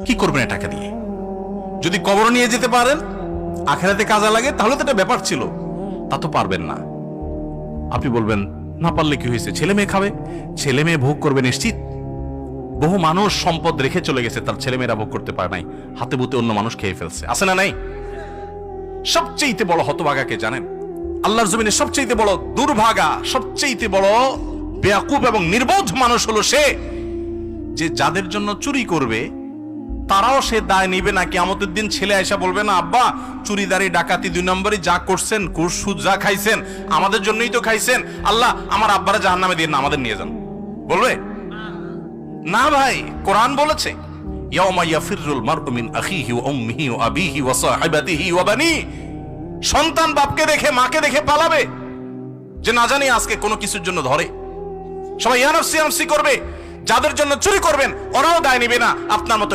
কি করবেন টাকা দিয়ে? যদি কবর নিয়ে যেতে পারেন, আখেরাতে কাজে লাগে, তাহলে তো একটা ব্যাপার ছিল। তা তো পারবেন না। আপনি বলবেন না পারলে কি হয়েছে, ছেলে মেয়ে খাবে, ছেলে মেয়ে ভোগ করবে নিশ্চিত। বহু মানুষ সম্পদ রেখে চলে গেছে, তার ছেলে মেয়েরা ভোগ করতে পারে নাই, হাতে বুতে অন্য মানুষ খেয়ে ফেলছে, আছে না নাই? সবচেয়ে বড় হতভাগা কে জানেন? আল্লাহর জমিনে সবচেয়ে বড় দুর্ভাগা, সবচেয়ে বড় বেয়াকুব এবং নির্বোধ মানুষ হলো সে, যে যাদের জন্য চুরি করবে তারাও সে দায় নিবে না। কিয়ামতের দিন ছেলে আয়সা বলবে না, আব্বা চুরিদারি ডাকাতি 2 নম্বরই যা করছেন, ঘুষ সুদ যা খাইছেন আমাদের জন্যই তো খাইছেন, আল্লাহ আমার আব্বারা জাহান্নামে দিয়ে না, আমাদের নিয়ে যান। বলবে না ভাই, কোরআন বলেছে ইয়াউমা ইয়াফিরুল মারউ মিন আখিহি ওয়া উম্মিহি ওয়া আবিহি ওয়া সাহিবাতিহি ওয়া বানি। সন্তান বাপকে দেখে মাকে দেখে পালাবে, যে না জানি আজকে কোনো কিছুর জন্য ধরে। সবাই ইয়া নাফসি নাফসি করবে। যাদের জন্য চুরি করবেন ওরাও দায় নিবে না, আপনার মতো